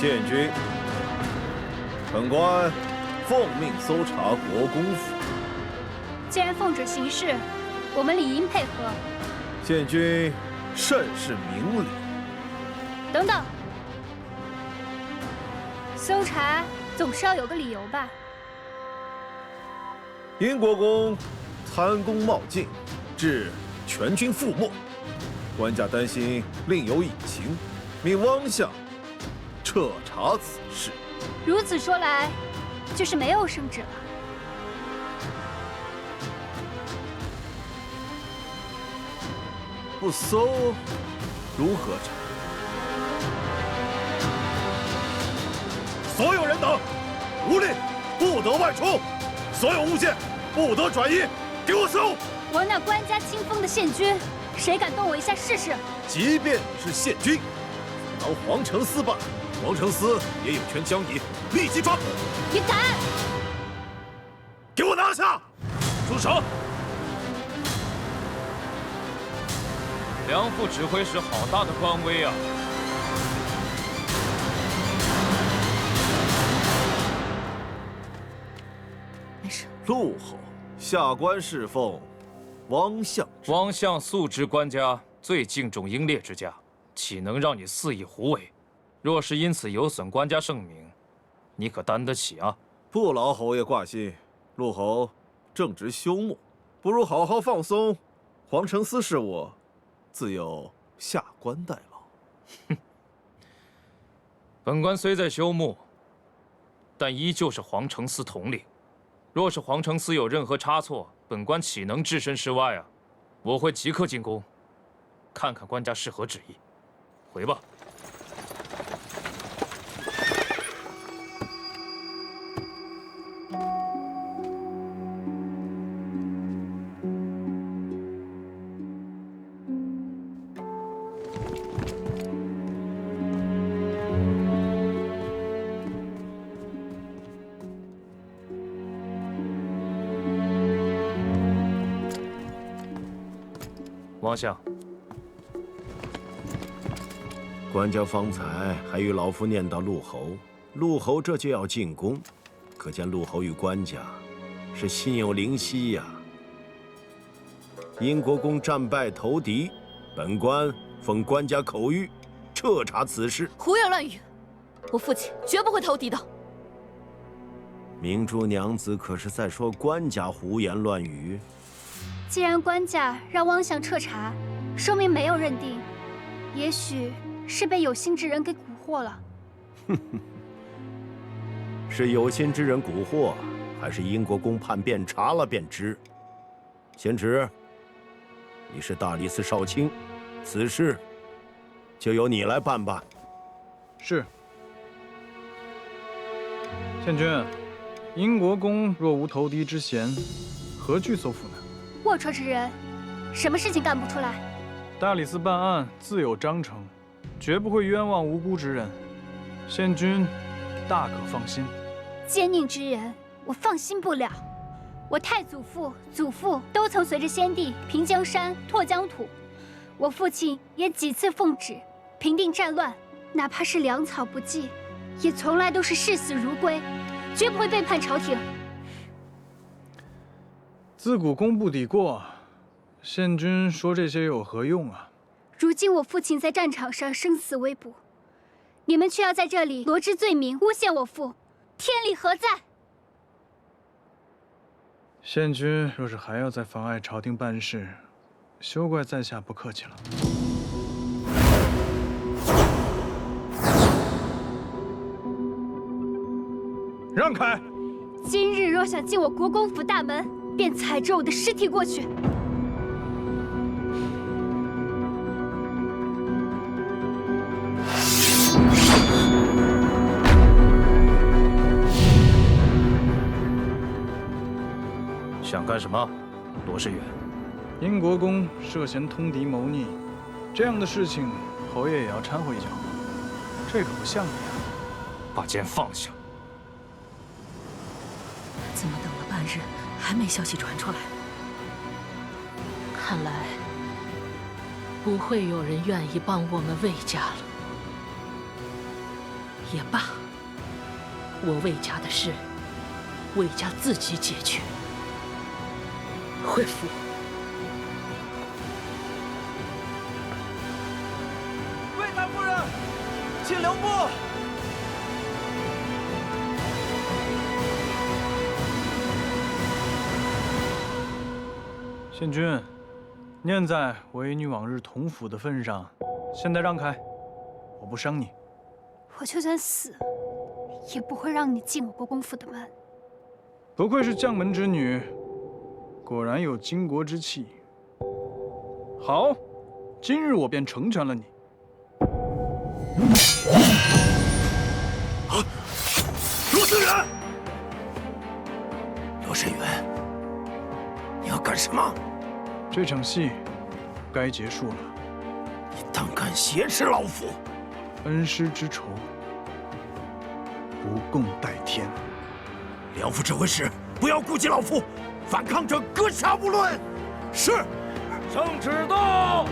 县君，本官奉命搜查国公府。既然奉旨行事，我们理应配合。县君甚是明理。等等，搜查总是要有个理由吧？殷国公贪功冒进，致全军覆没，官家担心另有隐情，命汪相彻查此事。如此说来，就是没有圣旨了。不搜，如何查？所有人等，无令不得外出，所有物件不得转移，给我搜！我那官家亲封的县君，谁敢动我一下试试？即便你是县君，当皇城司办，皇城司也有权将你立即抓捕。你敢！给我拿下！住手！梁副指挥使好大的官威啊！没事。陆侯，下官侍奉汪相。汪相素知官家最敬重英烈之家，岂能让你肆意胡为？若是因此有损官家盛名，你可担得起啊？不劳侯爷挂心，陆侯正值休沐，不如好好放松。皇城司事务，自有下官代劳。哼，本官虽在休沐，但依旧是皇城司统领。若是皇城司有任何差错，本官岂能置身事外啊？我会即刻进宫，看看官家是何旨意。回吧。汪相，官家方才还与老夫念叨陆侯，陆侯这就要进宫，可见陆侯与官家是心有灵犀呀。殷国公战败投敌，本官奉官家口谕，彻查此事。胡言乱语！我父亲绝不会投敌的。明珠娘子可是在说官家胡言乱语？既然官家让汪相彻查，说明没有认定，也许是被有心之人给蛊惑了。是有心之人蛊惑，还是殷国公叛变查了便知？贤侄，你是大理寺少卿，此事就由你来办吧。是。县君，殷国公若无投敌之嫌，何惧搜捕呢？龌龊之人，什么事情干不出来？大理寺办案自有章程，绝不会冤枉无辜之人。县君大可放心。奸佞之人，我放心不了。我太祖父、祖父都曾随着先帝平江山、拓疆土，我父亲也几次奉旨平定战乱，哪怕是粮草不济，也从来都是视死如归，绝不会背叛朝廷。自古功不抵过，县君说这些有何用啊？如今我父亲在战场上生死未卜，你们却要在这里罗织罪名，诬陷我父，天理何在？县君若是还要再妨碍朝廷办事，休怪在下不客气了。让开！今日若想进我国公府大门，便踩着我的尸体过去。想干什么，罗士远？殷国公涉嫌通敌谋逆，这样的事情，侯爷也要掺和一脚，这可不像你啊！把剑放下！怎么等了半日，还没消息传出来？看来不会有人愿意帮我们魏家了。也罢，我魏家的事，魏家自己解决。回府。魏大夫人，请留步。宪君，念在我与你往日同府的份上，现在让开，我不伤你。我就算死，也不会让你进我国公府的门。不愧是将门之女，果然有巾帼之气。好，今日我便成全了你。罗思远，罗深远，你要干什么？这场戏该结束了。你胆敢挟持老夫！恩师之仇，不共戴天。梁父这回事，不要顾及老夫，反抗者格杀勿论。是。圣旨到。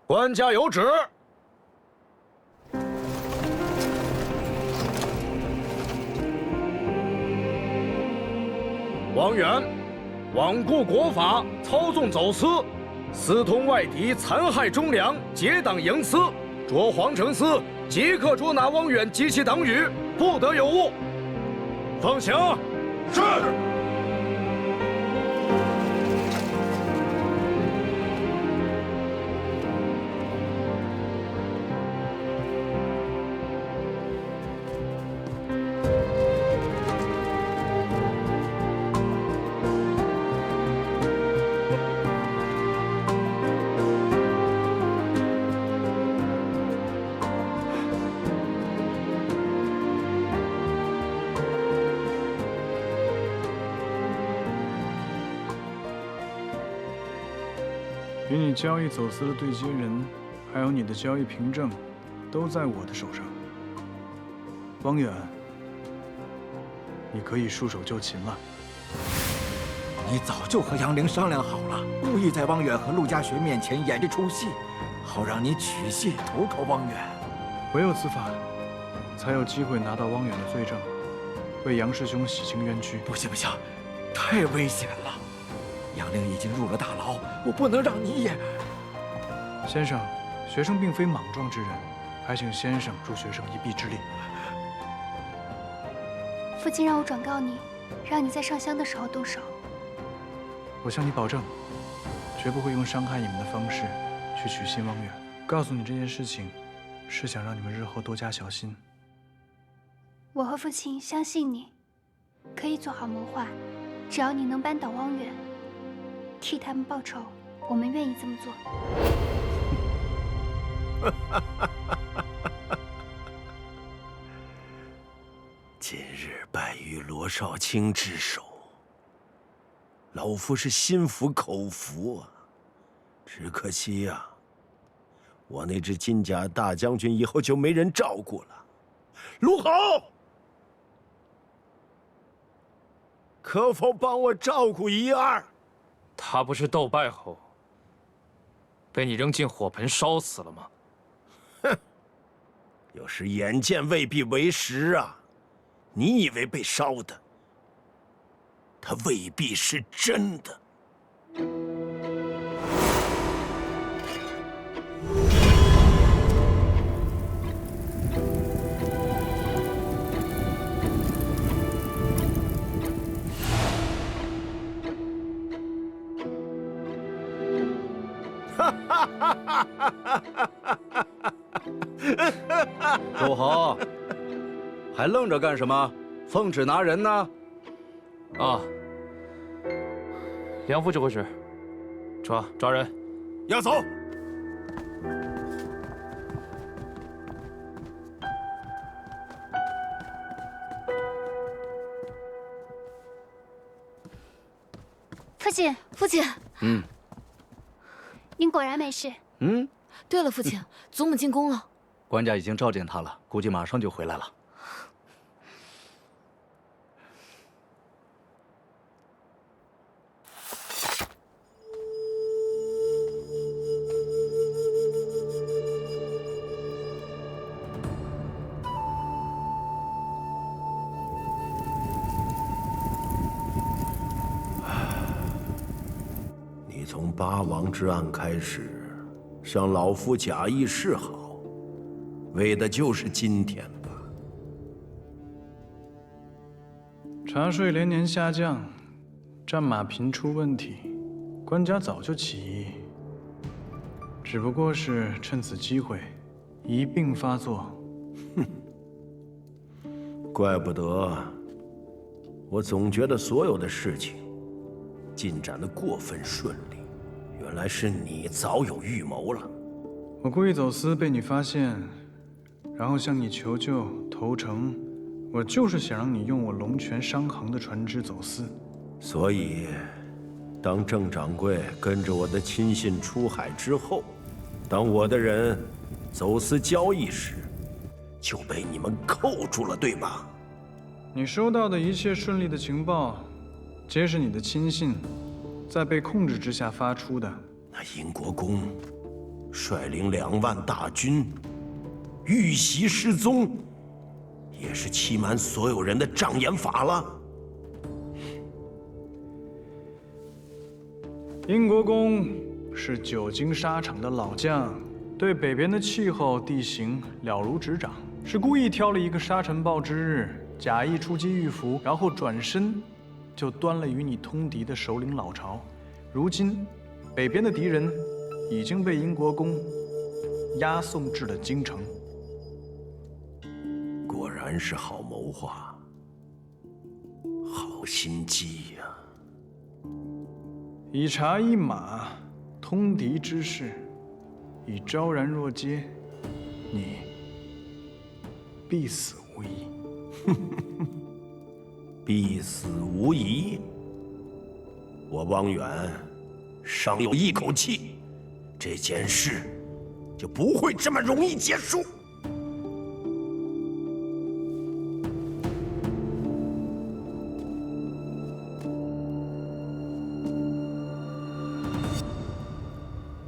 官家有旨。王远罔顾国法，操纵走私，私通外敌，残害忠良，结党营私，着皇城司即刻捉拿汪远及其党羽，不得有误。奉行。是。与你交易走私的对接人，还有你的交易凭证，都在我的手上。汪远，你可以束手就擒了。你早就和杨凌商量好了，故意在汪远和陆家学面前演这出戏，好让你曲线投靠汪远。唯有此法，才有机会拿到汪远的罪证，为杨师兄洗清冤屈。不行不行，太危险了！杨凌已经入了大牢，我不能让你也……先生，学生并非莽撞之人，还请先生助学生一臂之力。父亲让我转告你，让你在上香的时候动手。我向你保证，绝不会用伤害你们的方式去取信汪远。告诉你这件事情，是想让你们日后多加小心。我和父亲相信你，可以做好谋划，只要你能扳倒汪远，替他们报仇，我们愿意这么做。今日败于罗少卿之手，老夫是心服口服啊。只可惜呀，我那只金甲大将军以后就没人照顾了。陆侯，可否帮我照顾一二？他不是斗败后被你扔进火盆烧死了吗？哼，有时眼见未必为实啊！你以为被烧的，他未必是真的。陆侯，还愣着干什么？奉旨拿人呢？啊，梁副指挥使，抓人。押走。父亲，父亲。您果然没事。对了，父亲，祖母进宫了。官家已经召见他了，估计马上就回来了。你从八王之案开始，向老夫假意示好，为的就是今天吧？茶税连年下降，战马频出问题，官家早就起义，只不过是趁此机会一并发作。怪不得，我总觉得所有的事情进展得过分顺利，原来是你早有预谋了。我故意走私被你发现，然后向你求救投诚，我就是想让你用我龙泉商行的船只走私。所以，当郑掌柜跟着我的亲信出海之后，当我的人走私交易时，就被你们扣住了，对吧？你收到的一切顺利的情报，皆是你的亲信在被控制之下发出的。那殷国公率领2万大军遇袭失踪，也是欺瞒所有人的障眼法了。殷国公是久经沙场的老将，对北边的气候地形了如指掌，是故意挑了一个沙尘暴之日，假意出击御伏，然后转身就端了与你通敌的首领老巢。如今，北边的敌人已经被殷国公押送至了京城。果然是好谋划，好心机呀！以茶一马，通敌之势，以昭然若揭，你必死无疑。必死无疑。我汪远尚有一口气，这件事就不会这么容易结束。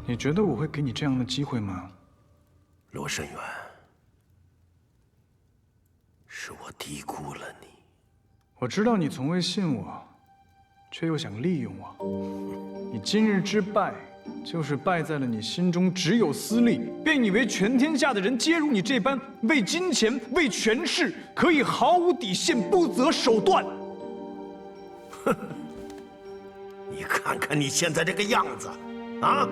你觉得我会给你这样的机会吗？罗慎远，是我低估了你。我知道你从未信我，却又想利用我。你今日之败，就是败在了你心中只有私利，便以为全天下的人皆如你这般为金钱、为权势，可以毫无底线、不择手段。哼！你看看你现在这个样子，啊，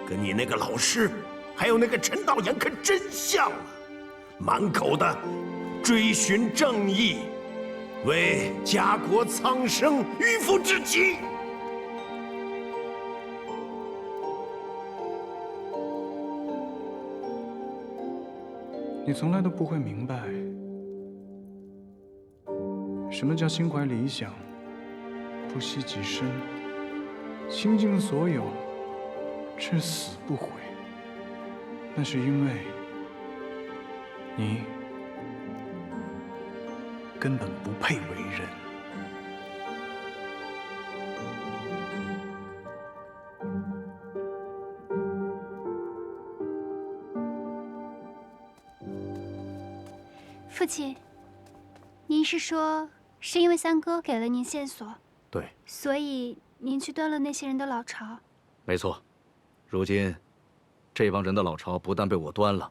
跟你那个老师，还有那个陈道言可真像啊！满口的追寻正义，为家国苍生迂腐至极。你从来都不会明白，什么叫心怀理想，不惜己身，倾尽所有，至死不悔。那是因为你根本不配为人。父亲，您是说是因为三哥给了您线索，对，所以您去端了那些人的老巢？没错。如今，这帮人的老巢不但被我端了，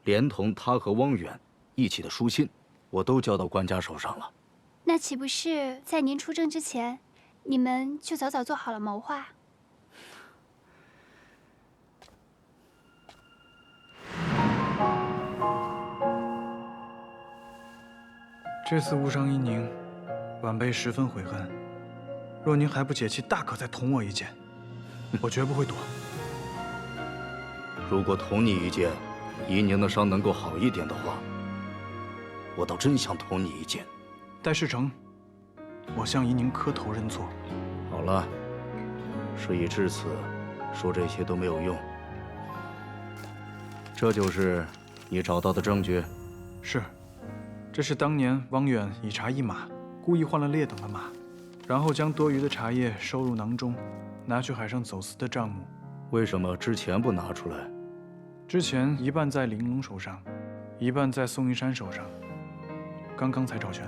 连同他和汪远一起的书信，我都交到官家手上了。那岂不是在您出征之前，你们就早早做好了谋划？这次误伤伊宁，晚辈十分悔恨。若您还不解气，大可再捅我一剑，我绝不会躲。如果捅你一剑，怡宁的伤能够好一点的话，我倒真想捅你一剑。待事成，我向怡宁磕头认错。好了，事已至此，说这些都没有用。这就是你找到的证据？是，这是当年汪远以茶一马，故意换了劣等的马，然后将多余的茶叶收入囊中，拿去海上走私的账目。为什么之前不拿出来？之前一半在玲珑手上，一半在宋一山手上，刚刚才找全。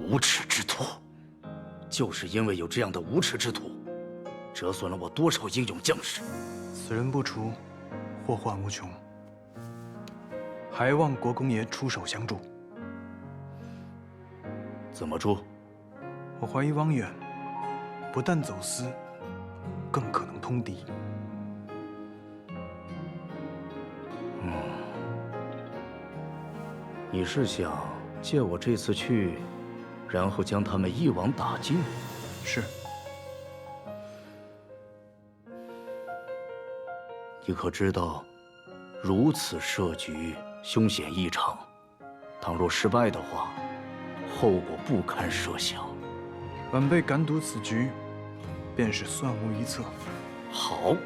无耻之徒！就是因为有这样的无耻之徒，折损了我多少英勇将士。此人不除，祸患无穷，还望国公爷出手相助。怎么助？我怀疑汪远不但走私，更可能通敌。你是想借我这次去，然后将他们一网打尽？是。你可知道，如此设局凶险异常，倘若失败的话，后果不堪设想。晚辈敢赌此局，便是算无一策。好，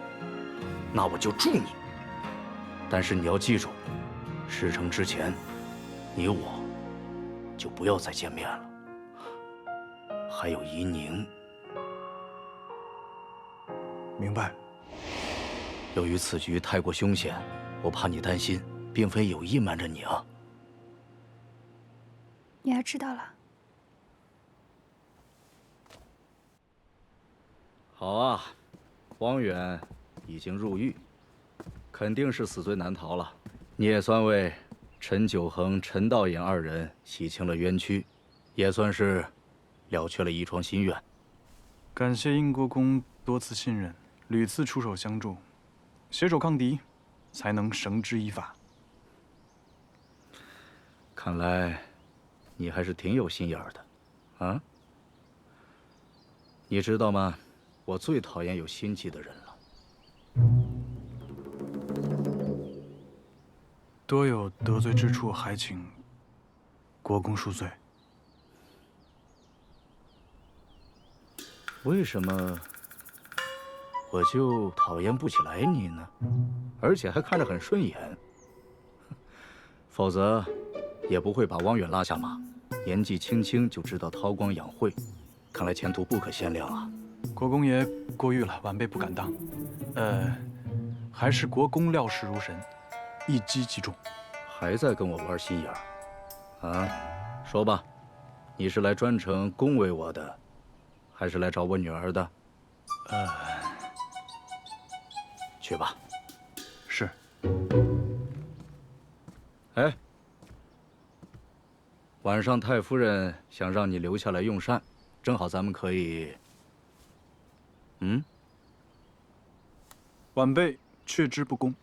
那我就助你。但是你要记住，事成之前，你我就不要再见面了。还有怡宁。明白。由于此局太过凶险，我怕你担心，并非有意瞒着你啊。女儿知道了。好啊，汪远已经入狱，肯定是死罪难逃了。你也算为陈九恒、陈道隐二人洗清了冤屈，也算是了却了一桩心愿。感谢英国公多次信任，屡次出手相助，携手抗敌，才能绳之以法。看来你还是挺有心眼儿的，啊？你知道吗？我最讨厌有心计的人了。多有得罪之处，还请国公恕罪。为什么我就讨厌不起来你呢？而且还看着很顺眼。否则，也不会把汪远拉下马。年纪轻轻就知道韬光养晦，看来前途不可限量啊！国公爷过誉了，晚辈不敢当。还是国公料事如神，一击即中。还在跟我玩心眼儿？啊，说吧，你是来专程恭维我的，还是来找我女儿的？去吧。是。哎，晚上太夫人想让你留下来用膳，正好咱们可以……晚辈却之不恭。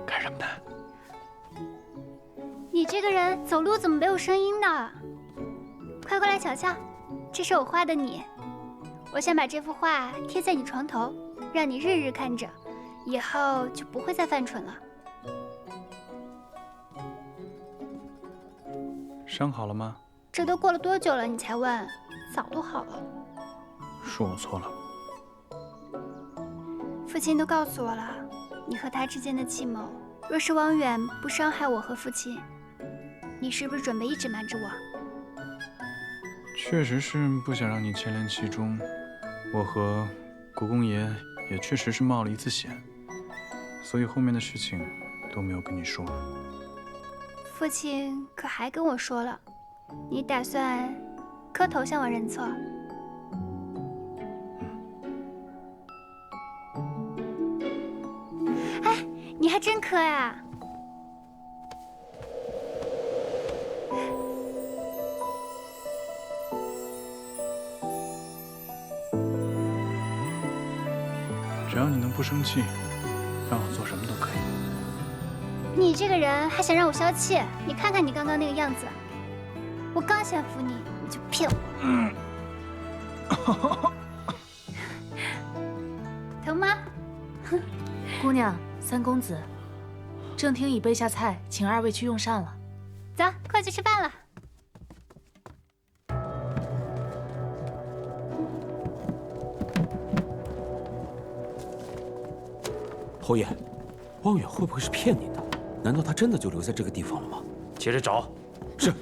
干什么呢？你这个人走路怎么没有声音呢？快过来瞧瞧，这是我画的你。我想把这幅画贴在你床头，让你日日看着，以后就不会再犯蠢了。伤好了吗？这都过了多久了，你才问？早都好了。是我错了。父亲都告诉我了，你和他之间的计谋。若是汪远不伤害我和父亲，你是不是准备一直瞒着我？确实是不想让你牵连其中。我和国公爷也确实是冒了一次险，所以后面的事情都没有跟你说。父亲可还跟我说了，你打算磕头向我认错？还真磕呀！只要你能不生气，让我做什么都可以。你这个人还想让我消气？你看看你刚刚那个样子，我刚想扶你，你就骗我。疼吗？姑娘，三公子，正厅已备下菜，请二位去用膳了。走，快去吃饭了。侯爷，汪远会不会是骗您的？难道他真的就留在这个地方了吗？接着找。是。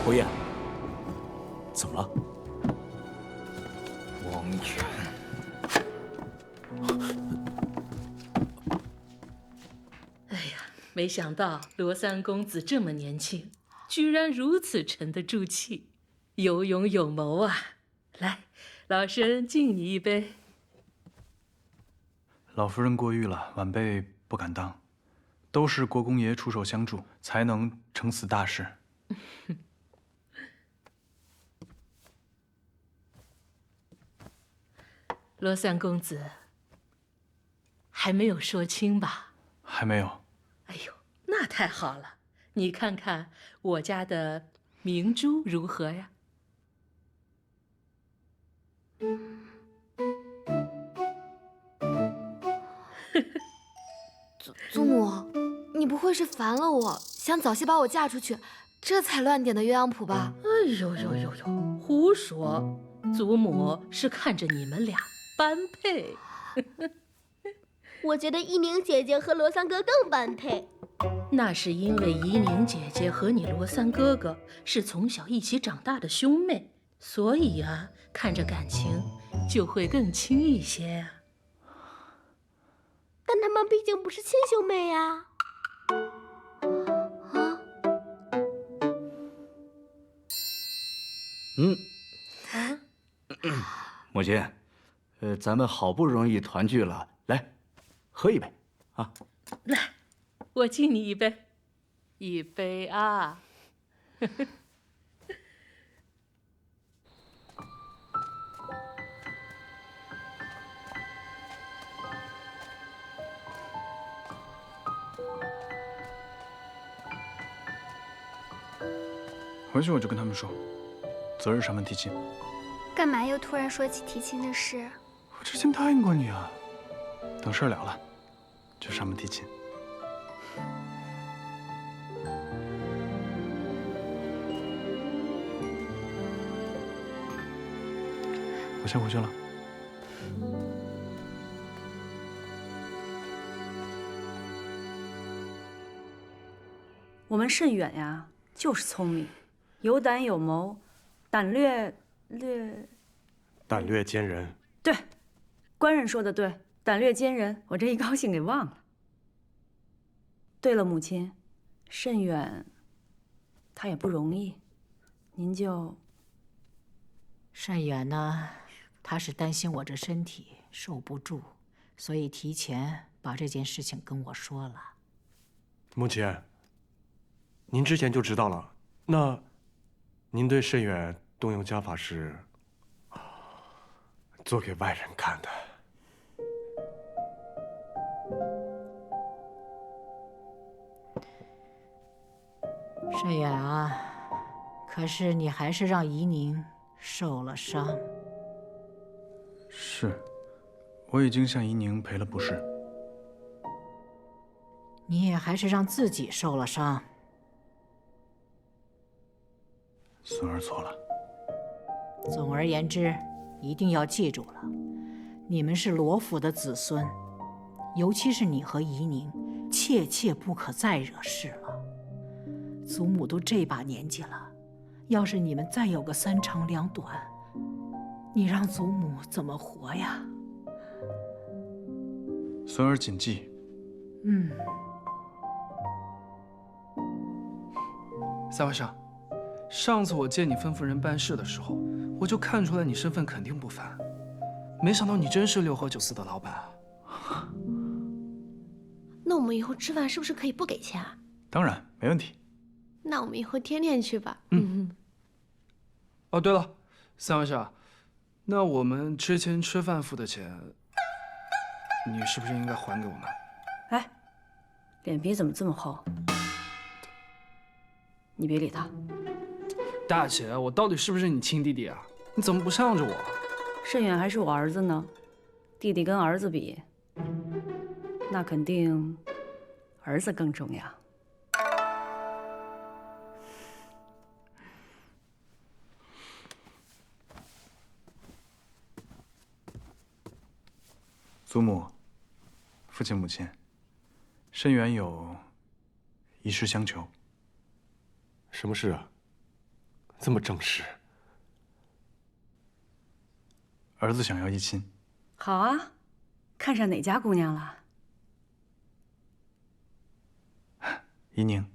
侯爷，怎么了？汪远，哎呀，没想到罗三公子这么年轻，居然如此沉得住气，有勇有谋啊！来，老身敬你一杯。老夫人过誉了，晚辈不敢当，都是国公爷出手相助，才能成此大事。罗三公子，还没有说清吧？还没有。哎呦，那太好了！你看看我家的明珠如何呀？祖母，你不会是烦了我，想早些把我嫁出去，这才乱点的鸳鸯谱吧？哎呦呦呦呦，胡说！祖母是看着你们俩般配。我觉得依宁姐姐和罗三哥更般配。那是因为怡宁姐姐和你罗三哥哥是从小一起长大的兄妹，所以啊，看着感情就会更亲一些呀。但他们毕竟不是亲兄妹呀。母亲，咱们好不容易团聚了，来，喝一杯，啊！来，我敬你一杯，一杯啊！回去我就跟他们说，择日上门提亲。干嘛又突然说起提亲的事？我之前答应过你啊，等事儿了了，就上门提亲。我先回去了。我们慎远呀，就是聪明，有胆有谋，胆略奸人。对，官人说的对，胆略奸人。我这一高兴给忘了。对了，母亲，慎远，他也不容易，您就……慎远呢，他是担心我这身体受不住，所以提前把这件事情跟我说了。母亲，您之前就知道了，那您对慎远动用家法是做给外人看的。慎远啊，可是你还是让怡宁受了伤。是，我已经向怡宁赔了不是。你也还是让自己受了伤。孙儿错了。总而言之，一定要记住了，你们是罗府的子孙，尤其是你和怡宁，切切不可再惹事了。祖母都这把年纪了，要是你们再有个3长2短，你让祖母怎么活呀？孙儿谨记。三位上，上次我见你吩咐人办事的时候，我就看出来你身份肯定不凡，没想到你真是6合9司的老板啊！那我们以后吃饭是不是可以不给钱啊？当然没问题。那我们以后天天去吧。哦，对了，三位上，那我们之前吃饭付的钱，你是不是应该还给我们？哎，脸皮怎么这么厚？你别理他。大姐，我到底是不是你亲弟弟啊？你怎么不向着我？慎远还是我儿子呢，弟弟跟儿子比，那肯定儿子更重要。祖母、父亲、母亲，慎远有一事相求。什么事啊？这么正式。儿子想要一亲。好啊，看上哪家姑娘了？怡宁。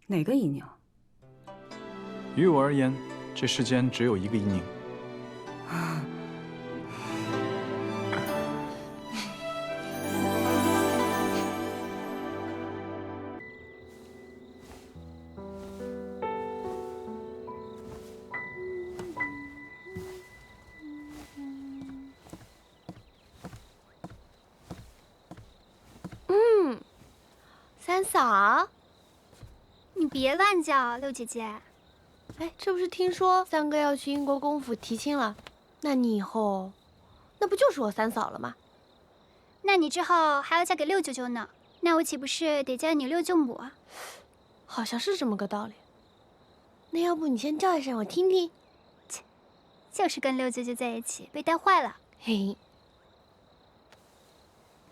哪个怡宁？于我而言，这世间只有一个怡宁。三嫂，你别乱叫，六姐姐。哎，这不是听说三哥要去英国公府提亲了？那你以后，那不就是我三嫂了吗？那你之后还要嫁给六舅舅呢，那我岂不是得叫你六舅母啊？好像是这么个道理。那要不你先叫一声我听听。切，就是跟六舅舅在一起被带坏了。嘿，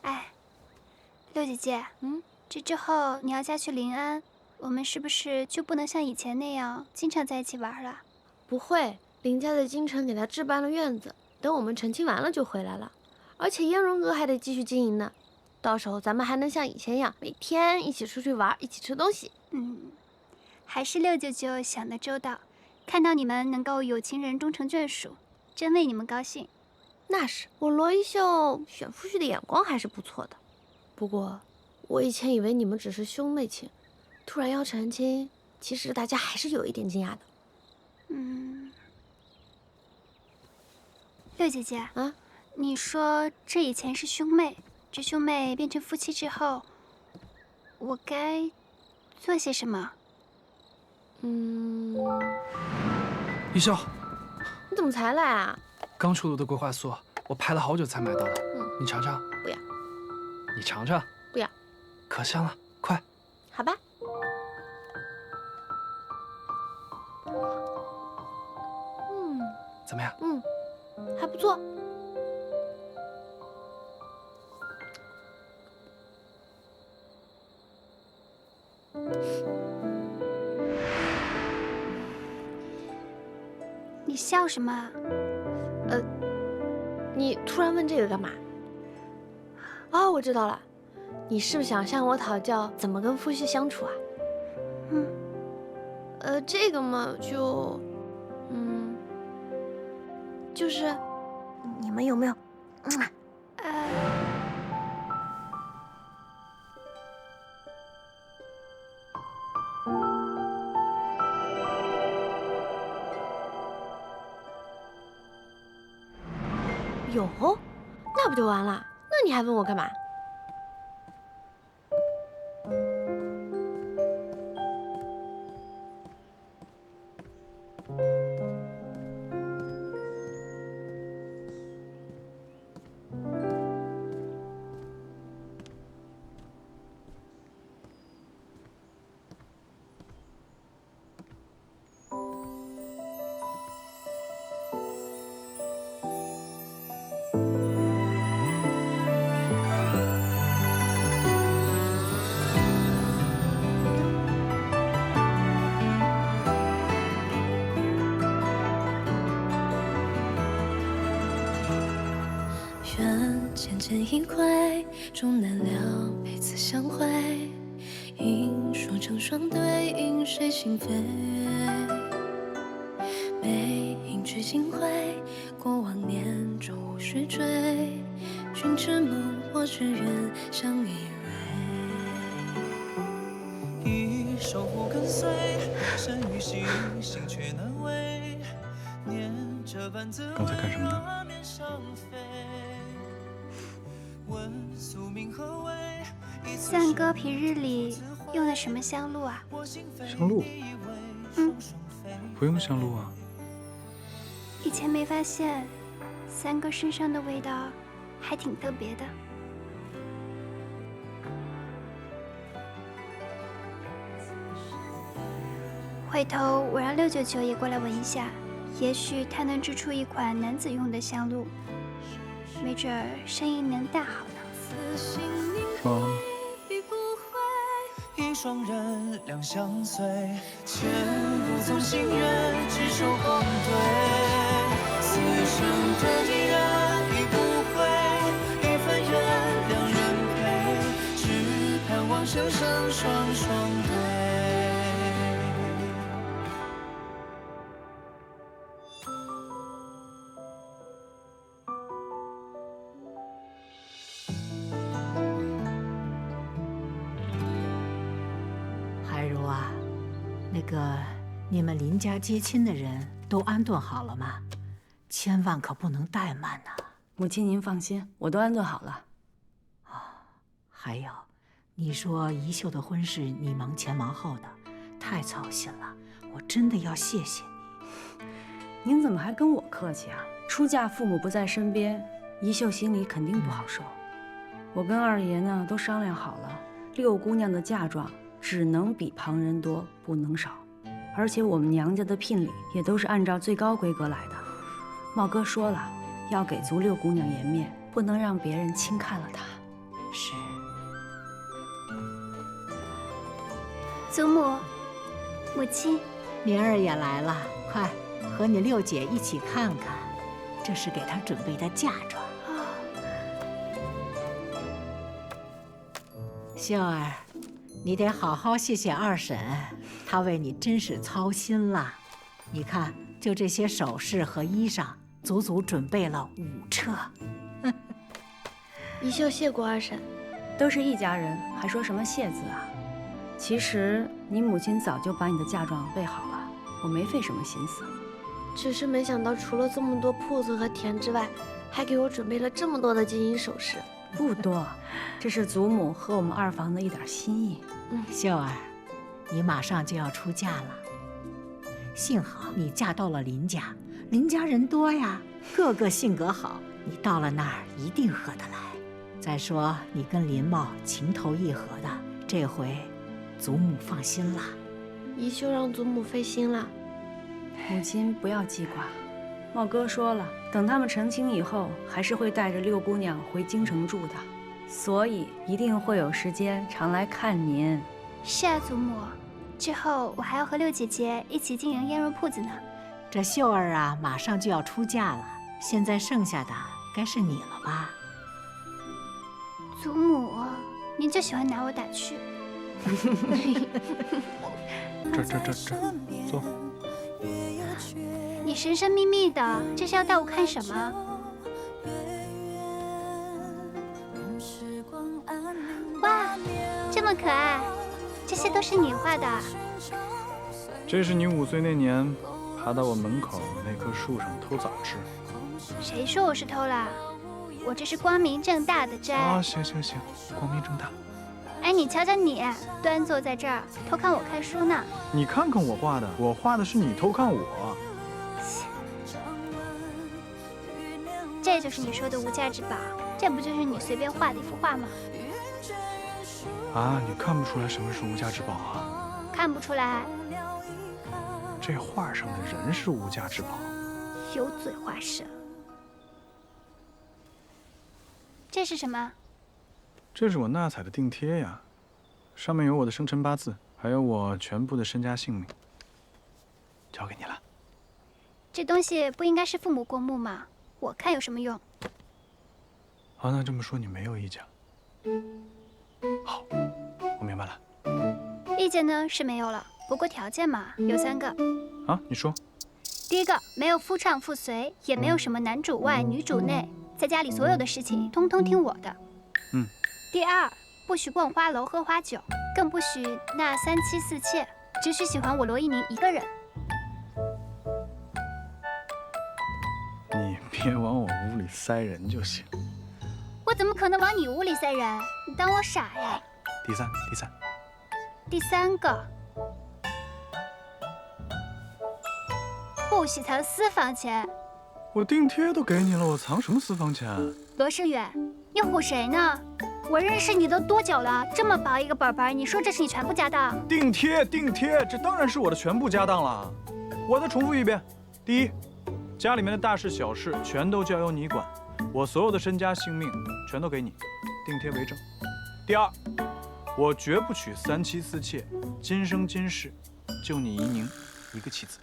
哎，六姐姐，这之后你要嫁去临安，我们是不是就不能像以前那样经常在一起玩了？不会，林家在京城给他置办了院子，等我们成亲完了就回来了。而且嫣蓉阁还得继续经营呢，到时候咱们还能像以前一样，每天一起出去玩，一起吃东西。还是六舅舅想得周到，看到你们能够有情人终成眷属，真为你们高兴。那是，我罗一秀选夫婿的眼光还是不错的。不过，我以前以为你们只是兄妹情，突然要成亲，其实大家还是有一点惊讶的。六姐姐啊，你说这以前是兄妹，这兄妹变成夫妻之后，我该做些什么？一笑，你怎么才来啊？刚出炉的桂花酥，我排了好久才买到的。你尝尝。不要。你尝尝。不要。可香了，快。好吧。怎么样？还不错。你笑什么？你突然问这个干嘛？哦，我知道了，你是不是想向我讨教怎么跟夫婿相处啊？这个嘛，就是你们有没有？有，那不就完了？那你还问我干嘛？见一回，终难料彼此相会。应说成双对，应谁心扉？背影聚尽灰，过往年中无需追。君知梦，我知缘，相依偎。一守护跟随，身与心，心却难违。念这般滋味，画面上飞。问宿命何为？三哥平日里用的什么香露啊？香露？不用香露啊。以前没发现，三哥身上的味道还挺特别的。回头我让699也过来闻一下，也许他能制出一款男子用的香露，没准儿生意能大好呢。说。一双人两相随，前路从心愿，执手共对。此生的迷人已不悔，一份缘两人陪，只盼望生生双双对。你们林家接亲的人都安顿好了吗？千万可不能怠慢呐！母亲您放心，我都安顿好了。还有，你说宜秀的婚事你忙前忙后的，太操心了，我真的要谢谢你。您怎么还跟我客气啊？出嫁父母不在身边，宜秀心里肯定不好受。我跟二爷呢都商量好了，六姑娘的嫁妆只能比旁人多，不能少。而且我们娘家的聘礼也都是按照最高规格来的。茂哥说了，要给足六姑娘颜面，不能让别人轻看了她。是。祖母、母亲，明儿也来了，快和你六姐一起看看，这是给她准备的嫁妆。秀儿，你得好好谢谢二婶，她为你真是操心了。你看，就这些首饰和衣裳，足足准备了5车。宜秀谢过二婶。都是一家人，还说什么谢字啊？其实你母亲早就把你的嫁妆备好了，我没费什么心思。只是没想到，除了这么多铺子和田之外，还给我准备了这么多的金银首饰。不多，这是祖母和我们二房的一点心意。秀儿，你马上就要出嫁了，幸好你嫁到了林家，林家人多呀，个个性格好，你到了那儿一定合得来。再说你跟林茂情投意合的，这回祖母放心了。宜秀让祖母费心了。母亲不要记挂，茂哥说了，等他们成亲以后，还是会带着六姑娘回京城住的，所以一定会有时间常来看您。是啊，祖母，之后我还要和六姐姐一起经营腌肉铺子呢。这秀儿啊，马上就要出嫁了，现在剩下的该是你了吧？祖母，您就喜欢拿我打趣。这，坐。你神神秘秘的，这是要带我看什么？哇，这么可爱，这些都是你画的？这是你5岁那年爬到我门口那棵树上偷枣吃。谁说我是偷啦？我这是光明正大的摘。啊，行，光明正大。哎，你瞧瞧你，端坐在这儿偷看我看书呢。你看看我画的，我画的是你偷看我。这就是你说的无价之宝，这不就是你随便画的一幅画吗？啊，你看不出来什么是无价之宝啊？看不出来。这画上的人是无价之宝。油嘴滑舌。这是什么？这是我纳采的订贴呀，上面有我的生辰八字，还有我全部的身家性命。交给你了。这东西不应该是父母过目吗？我看有什么用？好，那这么说你没有意见？好，我明白了。意见呢是没有了，不过条件嘛有3个。啊，你说。第一个，没有夫唱妇随，也没有什么男主外女主内，在家里所有的事情通通听我的。第二，不许逛花楼喝花酒，更不许纳3妻4妾，只许喜欢我罗一宁一个人。你别往我屋里塞人就行。我怎么可能往你屋里塞人？你当我傻呀？第三个，不许藏私房钱。我订贴都给你了，我藏什么私房钱？罗胜远，你唬谁呢？我认识你都多久了？这么薄一个本本，你说这是你全部家当？订贴，这当然是我的全部家当了。我再重复一遍：第一，家里面的大事小事全都交由你管，我所有的身家性命全都给你，订贴为证。第二，我绝不娶3妻4妾，今生今世就你怡宁一个妻子。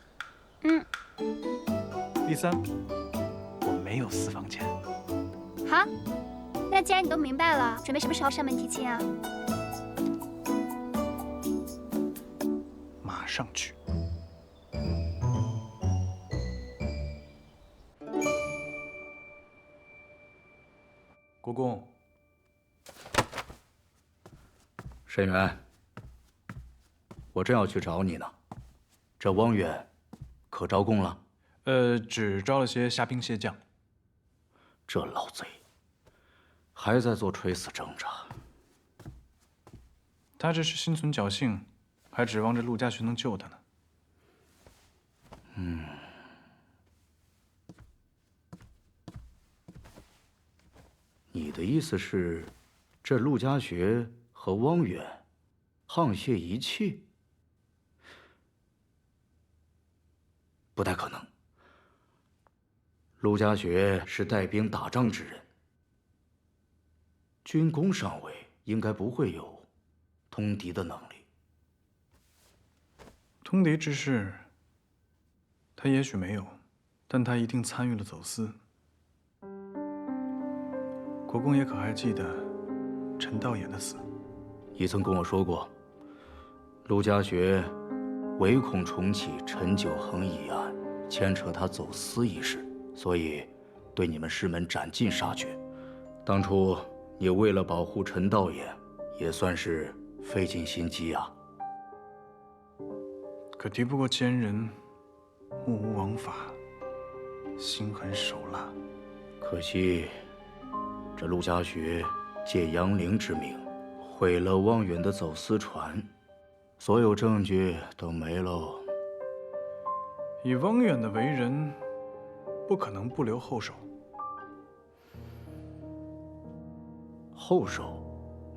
第三，我没有私房钱。好，那既然你都明白了，准备什么时候上门提亲啊？马上去。国公，沈远，我正要去找你呢。这汪远可招供了？只招了些虾兵蟹将。这老贼还在做垂死挣扎。他这是心存侥幸，还指望着陆家学能救他呢。你的意思是，这陆家学和汪远沆瀣一气？不太可能。陆家学是带兵打仗之人，军功上尉应该不会有通敌的能力。通敌之事，他也许没有，但他一定参与了走私。国公爷可还记得陈道衍的死？你曾跟我说过，陆家学唯恐重启陈九衡一案，牵扯他走私一事，所以对你们师门斩尽杀绝。当初你为了保护陈道衍，也算是费尽心机啊。可敌不过奸人，目无王法，心狠手辣。可惜，这陆家学借杨凌之名，毁了汪远的走私船，所有证据都没喽。以汪远的为人，不可能不留后手。后手？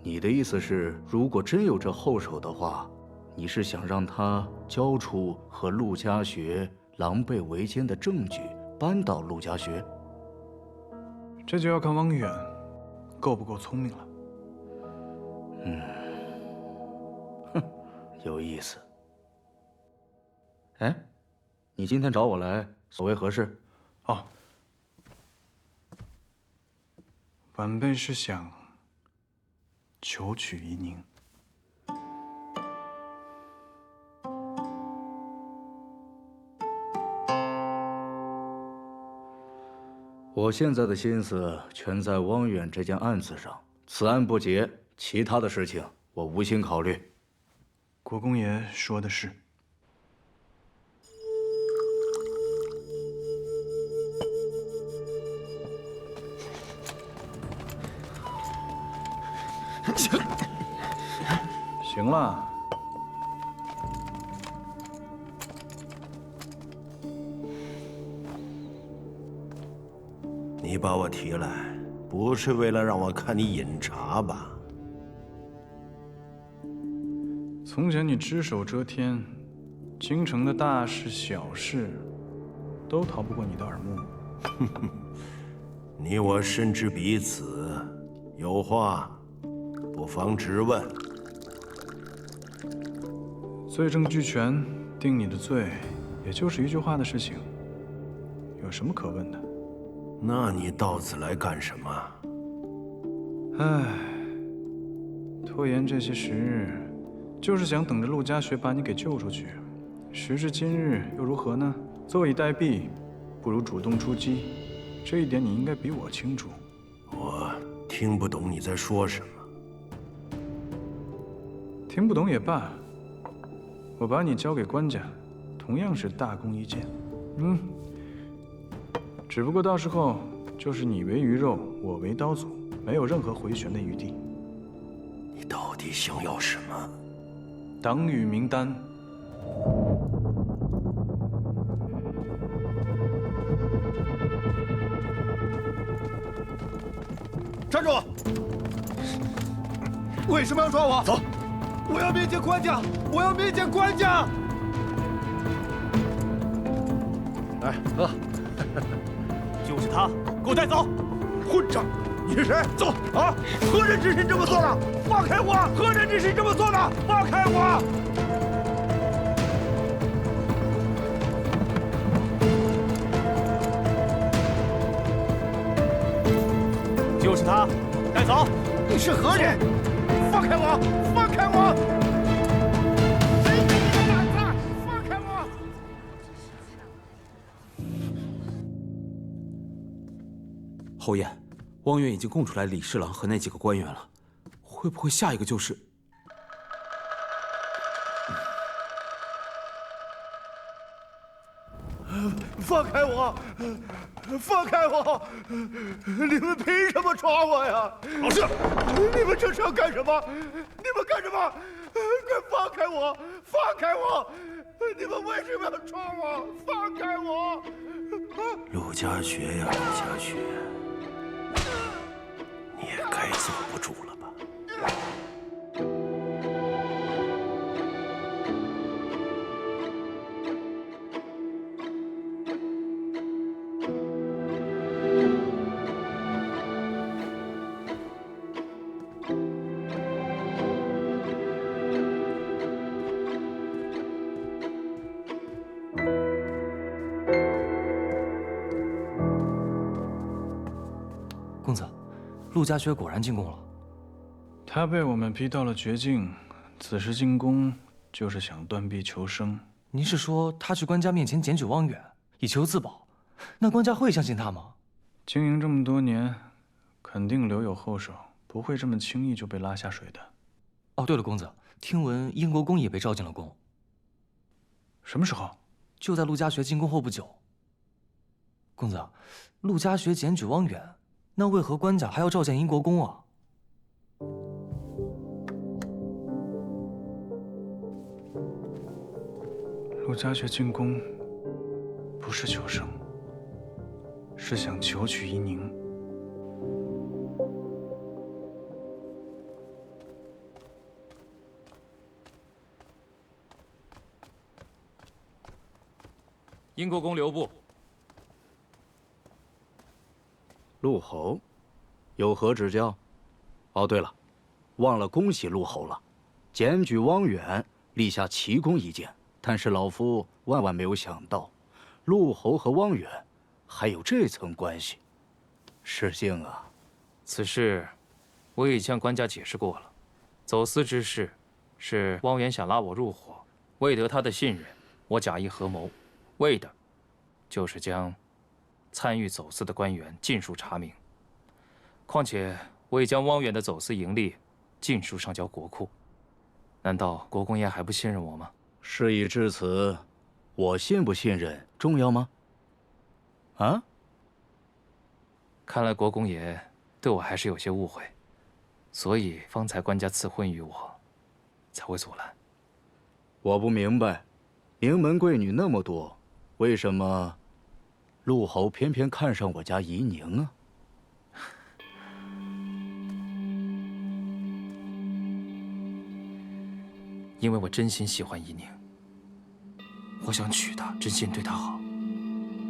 你的意思是，如果真有这后手的话，你是想让他交出和陆家学狼狈为奸的证据，扳倒陆家学？这就要看汪远够不够聪明了。哼，有意思。哎，你今天找我来，所为何事？哦，晚辈是想求娶怡宁。我现在的心思全在汪远这件案子上，此案不结，其他的事情我无心考虑。国公爷说的是。行了。你把我提来，不是为了让我看你饮茶吧？从前你只手遮天，京城的大事小事，都逃不过你的耳目。你我深知彼此，有话不妨直问。罪证俱全，定你的罪，也就是一句话的事情，有什么可问的？那你到此来干什么？唉，拖延这些时日，就是想等着陆家学把你给救出去。时至今日，又如何呢？坐以待毙，不如主动出击。这一点你应该比我清楚。我听不懂你在说什么。听不懂也罢，我把你交给官家，同样是大功一件。只不过到时候就是你为鱼肉，我为刀俎，没有任何回旋的余地。你到底想要什么？党羽名单。站住！为什么要抓我？走！我要面见官家！我要面见官家！来，喝。就是他，给我带走！混账！你是谁？走！啊！何人指使你这么做的？放开我！何人指使你这么做的？放开我！就是他，带走！你是何人？放开我！放开我！谁给你的胆子？放开我！侯爷，汪远已经供出来李侍郎和那几个官员了，会不会下一个就是？放开我！放开我！你们凭什么抓我呀？老实！你们这是要干什么？你们干什么？快放开我！放开我！你们为什么要抓我？放开我！陆家学呀，陆家学，你也该坐不住了吧？公子，陆家学果然进宫了。他被我们逼到了绝境，此时进宫就是想断臂求生。您是说他去官家面前检举汪远，以求自保？那官家会相信他吗？经营这么多年，肯定留有后手，不会这么轻易就被拉下水的。哦，对了，公子，听闻英国公也被召进了宫。什么时候？就在陆家学进宫后不久。公子，陆家学检举汪远，那为何官家还要召见英国公啊？陆家学进宫，不是求生，是想求取夷宁。英国公留步。陆侯，有何指教？哦，对了，忘了恭喜陆侯了，检举汪远，立下奇功一件。但是老夫万万没有想到，陆侯和汪远还有这层关系。失敬啊！此事我已向官家解释过了，走私之事是汪远想拉我入伙，未得他的信任，我假意合谋，为的就是将参与走私的官员尽数查明。况且我已将汪远的走私盈利尽数上交国库，难道国公爷还不信任我吗？事已至此，我信不信任重要吗？啊？看来国公爷对我还是有些误会，所以方才官家赐婚于我，才会阻拦。我不明白，名门贵女那么多，为什么陆侯偏偏看上我家夷宁啊？因为我真心喜欢夷宁，我想娶她，真心对她好。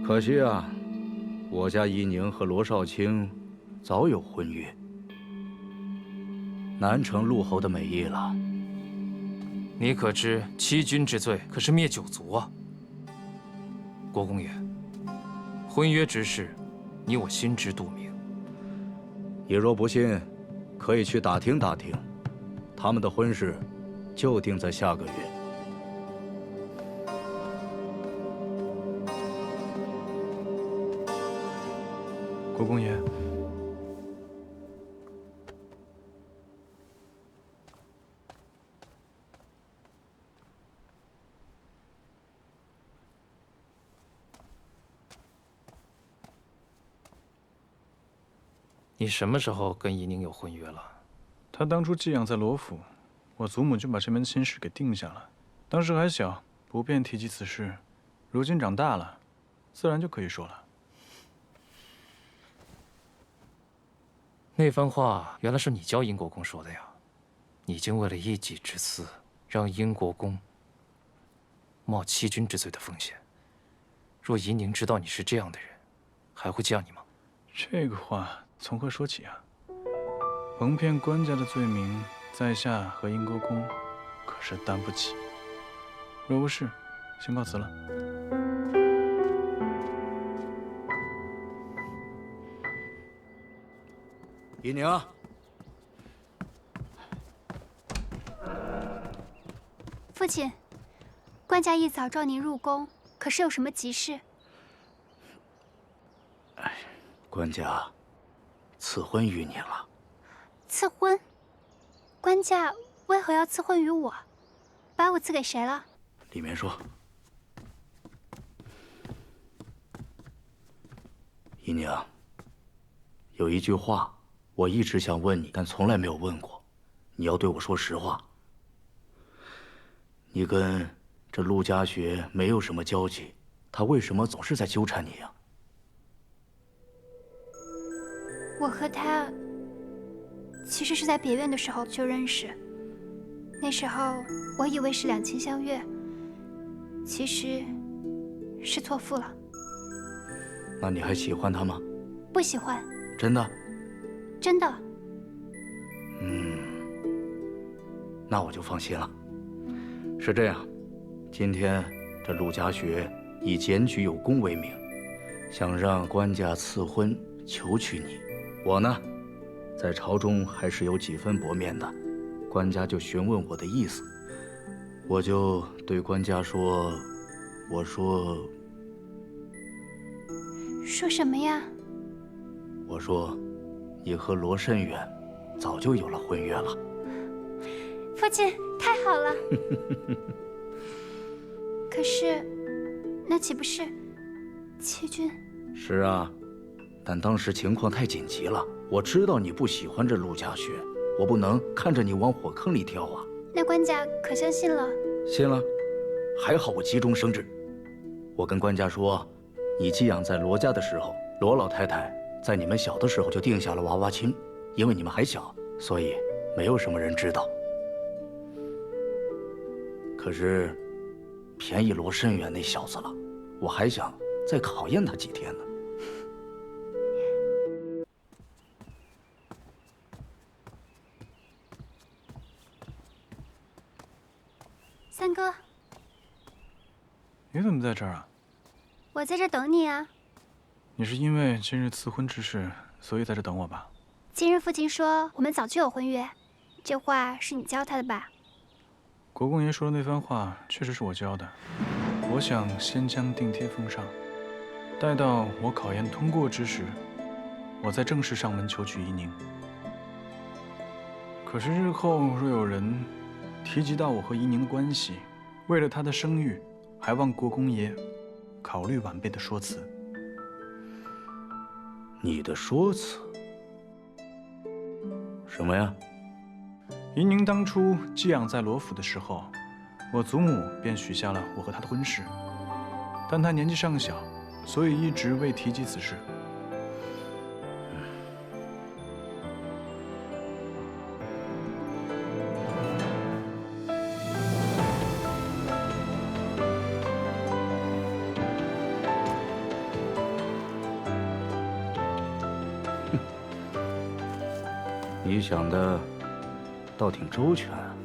可惜啊，我家夷宁和罗少卿早有婚约，难成陆侯的美意了。你可知欺君之罪可是灭九族啊？国公爷，婚约之事，你我心知肚明。你若不信，可以去打听打听，他们的婚事就定在下个月。国公爷，你什么时候跟怡宁有婚约了？他当初寄养在罗府，我祖母就把这门亲事给定下了。当时还小，不便提及此事，如今长大了，自然就可以说了。那番话原来是你教殷国公说的呀！你竟为了一己之私，让殷国公冒欺君之罪的风险。若怡宁知道你是这样的人，还会嫁你吗？这个话从何说起啊？蒙骗官家的罪名，在下和殷国公可是担不起。若不是，先告辞了。怡宁，父亲，官家一早召您入宫，可是有什么急事？官家赐婚于你了。赐婚？官家为何要赐婚于我？把我赐给谁了？里面说，姨娘，有一句话我一直想问你，但从来没有问过，你要对我说实话。你跟这陆家学没有什么交集，他为什么总是在纠缠你呀？我和他其实是在别院的时候就认识，那时候我以为是两情相悦，其实是错付了。那你还喜欢他吗？不喜欢。真的？真的。那我就放心了。是这样，今天这陆家学以检举有功为名，想让官家赐婚求娶你。我呢，在朝中还是有几分薄面的，官家就询问我的意思，我就对官家说，我说什么呀？我说，你和罗慎远早就有了婚约了。父亲，太好了。可是，那岂不是欺君？是啊，但当时情况太紧急了。我知道你不喜欢这陆家学，我不能看着你往火坑里跳啊。那官家可相信了？信了，还好我急中生智。我跟官家说，你寄养在罗家的时候，罗老太太在你们小的时候就定下了娃娃亲，因为你们还小，所以没有什么人知道。可是，便宜罗慎远那小子了，我还想再考验他几天呢。三哥，你怎么在这儿啊？我在这等你啊。你是因为今日赐婚之事，所以在这等我吧？今日父亲说我们早就有婚约，这话是你教他的吧？国公爷说的那番话确实是我教的。我想先将定贴奉上，待到我考验通过之时，我再正式上门求娶怡宁。可是日后若有人提及到我和怡宁的关系，为了她的声誉，还望国公爷考虑晚辈的说辞。你的说辞？什么呀？怡宁当初寄养在罗府的时候，我祖母便许下了我和她的婚事，但她年纪尚小，所以一直未提及此事。你想的倒挺周全啊。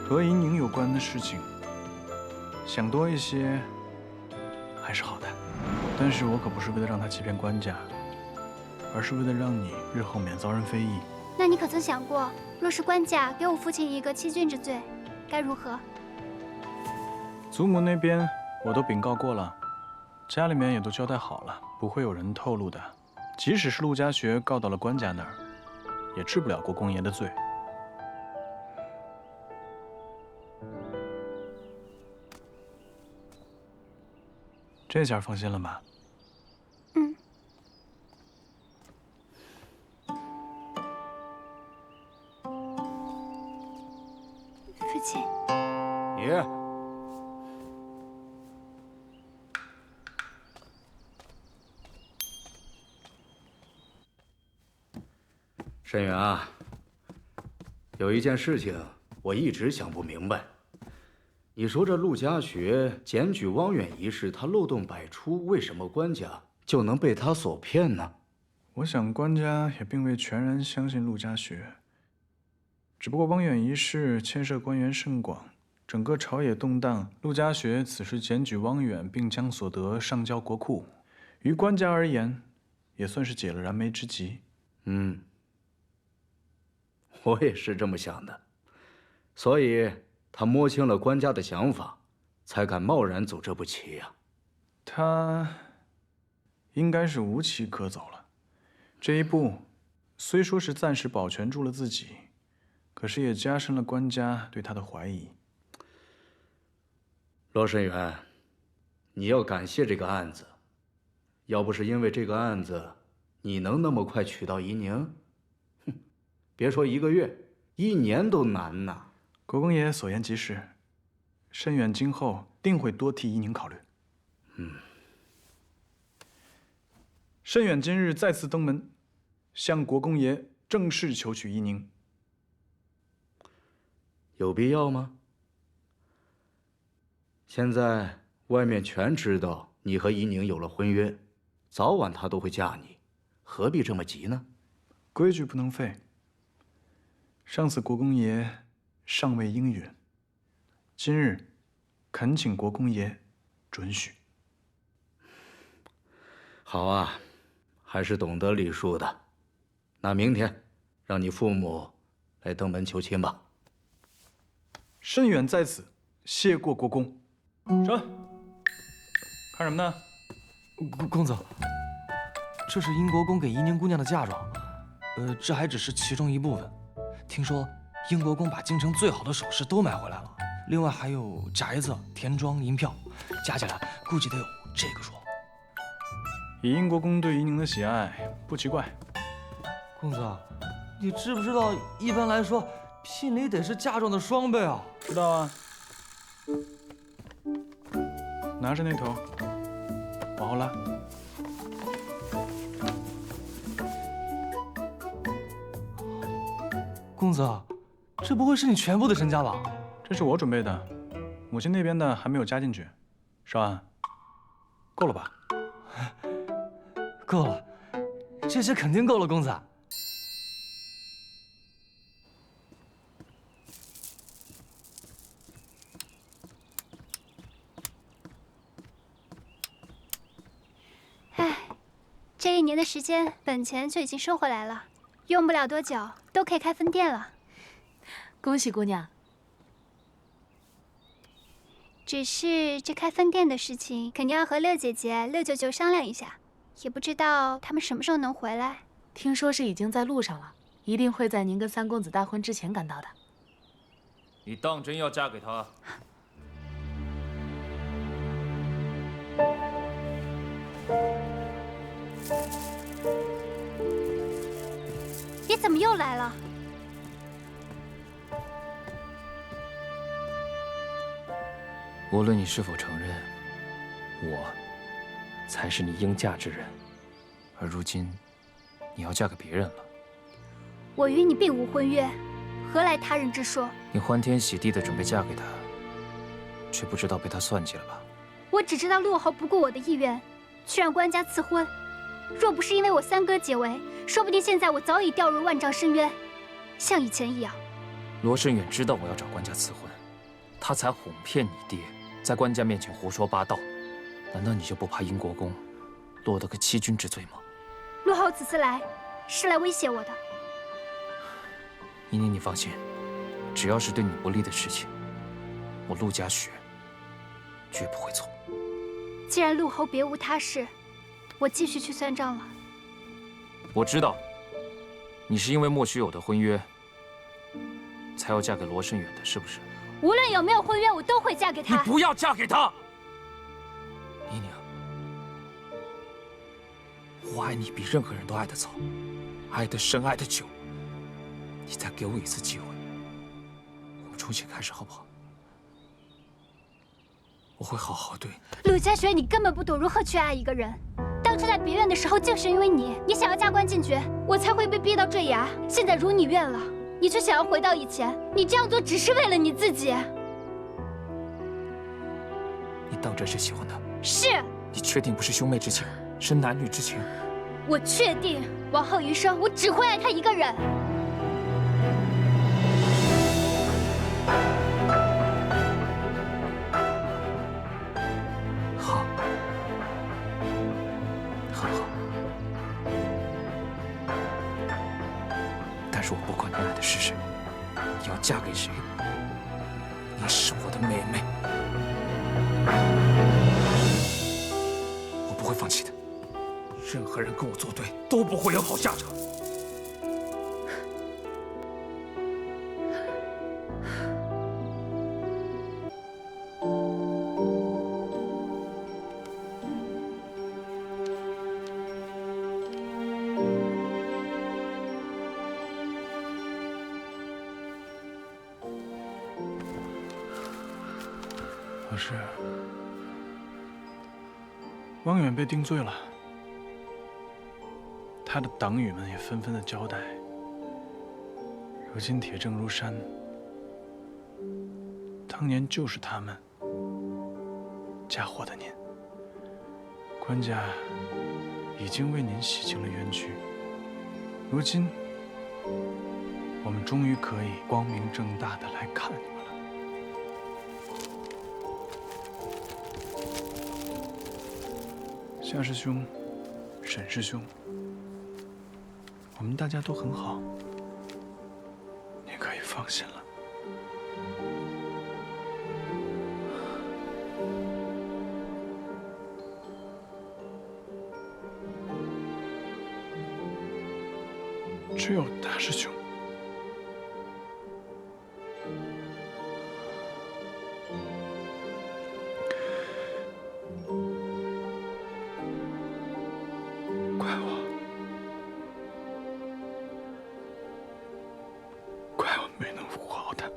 和怡宁有关的事情，想多一些还是好的。但是我可不是为了让他欺骗官家，而是为了让你日后免遭人非议。那你可曾想过，若是官家给我父亲一个欺君之罪，该如何？祖母那边我都禀告过了，家里面也都交代好了，不会有人透露的。即使是陆家学告到了官家那儿，也治不了国公爷的罪。这下放心了吧？嗯。父亲。爷。申远啊，有一件事情我一直想不明白。你说这陆家学检举汪远一事，他漏洞百出，为什么官家就能被他所骗呢？我想官家也并未全然相信陆家学，只不过汪远一事牵涉官员甚广，整个朝野动荡，陆家学此时检举汪远，并将所得上交国库，于官家而言，也算是解了燃眉之急。我也是这么想的，所以他摸清了官家的想法，才敢贸然走这步棋呀。他应该是无棋可走了。这一步虽说是暂时保全住了自己，可是也加深了官家对他的怀疑。罗申远，你要感谢这个案子，要不是因为这个案子，你能那么快娶到怡宁？哼，别说1个月，1年都难呐。国公爷所言极是，申远今后定会多替怡宁考虑。申远今日再次登门，向国公爷正式求娶怡宁。有必要吗？现在外面全知道你和怡宁有了婚约，早晚她都会嫁你，何必这么急呢？规矩不能废。上次国公爷尚未应允，今日恳请国公爷准许。好啊，还是懂得礼数的。那明天让你父母来登门求亲吧。申远在此谢过国公。上，看什么呢？公子，这是殷国公给怡宁姑娘的嫁妆，这还只是其中一部分。听说殷国公把京城最好的首饰都买回来了，另外还有假椰子、田庄、银票，加起来估计得有这个数。以殷国公对怡宁的喜爱，不奇怪。公子，你知不知道，一般来说，聘礼得是嫁妆的双倍啊？知道啊。拿着那头，往后拉。公子，这不会是你全部的身家吧？这是我准备的，母亲那边的还没有加进去。少安，够了吧？够了，这些肯定够了，公子。唉，这1年的时间，本钱就已经收回来了，用不了多久都可以开分店了。恭喜姑娘。只是这开分店的事情，肯定要和六姐姐、六舅舅商量一下，也不知道他们什么时候能回来。听说是已经在路上了，一定会在您跟三公子大婚之前赶到的。你当真要嫁给他？你怎么又来了？无论你是否承认，我才是你应嫁之人，而如今你要嫁给别人了。我与你并无婚约，何来他人之说？你欢天喜地的准备嫁给他，却不知道被他算计了吧？我只知道陆侯不顾我的意愿，去让官家赐婚。若不是因为我三哥解围，说不定现在我早已掉入万丈深渊，像以前一样。罗申远知道我要找官家赐婚，他才哄骗你爹，在官家面前胡说八道。难道你就不怕殷国公落得个欺君之罪吗？陆侯此次来，是来威胁我的。依宁，你放心，只要是对你不利的事情，我陆家学绝不会做。既然陆侯别无他事，我继续去算账了。我知道，你是因为莫须有的婚约，才要嫁给罗胜远的，是不是？无论有没有婚约，我都会嫁给他。你不要嫁给他，依宁。我爱你比任何人都爱得早，爱得深，爱得久。你再给我一次机会，我们重新开始，好不好？我会好好对你。陆家学，你根本不懂如何去爱一个人。当初在别院的时候，就是因为你想要加官进爵，我才会被逼到坠崖。现在如你愿了，你却想要回到以前。你这样做只是为了你自己。你当真是喜欢他？是。你确定不是兄妹之情，是男女之情？我确定，往后余生，我只会爱他一个人。好，很好。但是我不管你爱的是谁，你要嫁给谁，你是我的妹妹，我不会放弃的。任何人跟我作对，都不会有好下场。老师，汪远被定罪了。他的党羽们也纷纷的交代，如今铁证如山，当年就是他们嫁祸的您。官家已经为您洗清了冤屈，如今我们终于可以光明正大的来看你们了。夏师兄，沈师兄，我们大家都很好，你可以放心了。只有大师兄，怪我没能护好他。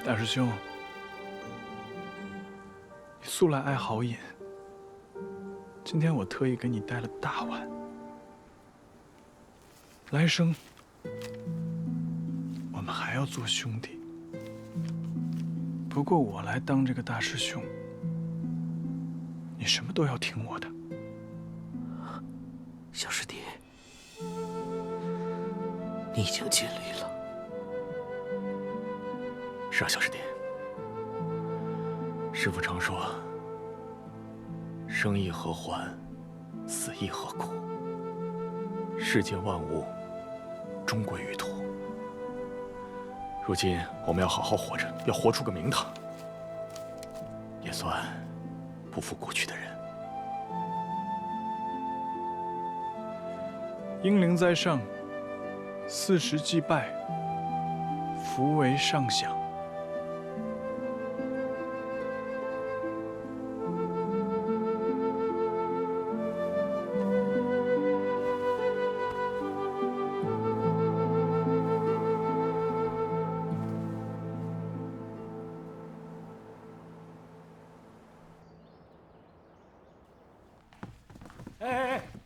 大师兄，你素来爱好饮，今天我特意给你带了大碗。来生，我们还要做兄弟。不过我来当这个大师兄，你什么都要听我的。小师弟，你已经尽力了。是啊，小师弟。师父常说，生亦何欢，死亦何苦。世间万物终归于途。如今我们要好好活着，要活出个名堂，也算不负故去的人。英灵在上，40祭拜，福为上享。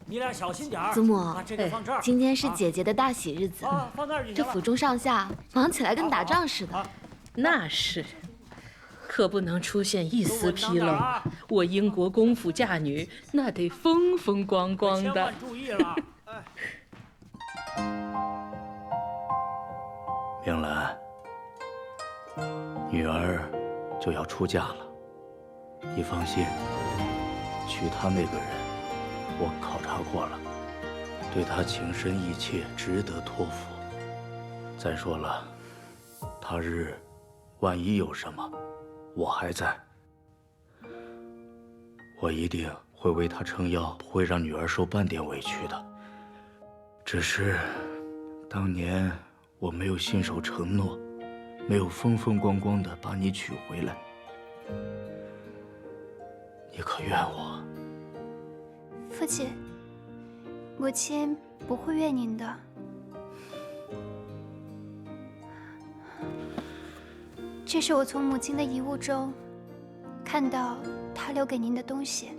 你俩小心点儿。祖母，把这个放这儿。今天是姐姐的大喜日子，放那儿就行了。这府中上下忙起来跟打仗似的。那是，可不能出现一丝纰漏。我英国公府嫁女，那得风风光光的。千万注意了。明兰，女儿就要出嫁了，你放心，娶她那个人，我考察过了，对她情深意切，值得托付。再说了，他日万一有什么，我还在，我一定会为她撑腰，不会让女儿受半点委屈的。只是当年我没有信守承诺，没有风风光光的把你娶回来，你可怨我？父亲，母亲不会怨您的。这是我从母亲的遗物中看到她留给您的东西。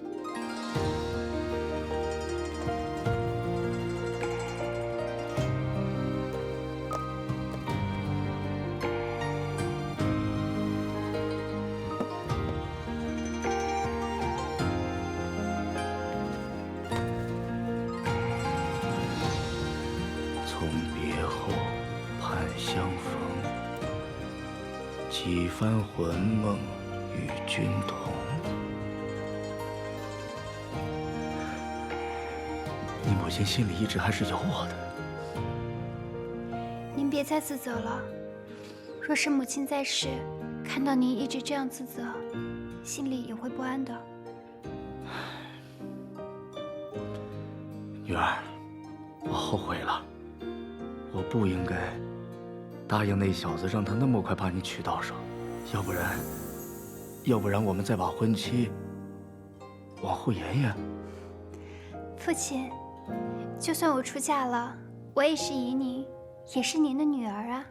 从别后，盼相逢。几番魂梦与君同。你母亲心里一直还是有我的。您别再自责了。若是母亲在世，看到您一直这样自责，心里也会不安的。女儿，我后悔了，我不应该答应那小子，让他那么快把你娶到手，要不然我们再把婚期往后延延。父亲，就算我出嫁了，我也是姨宁，也是您的女儿啊。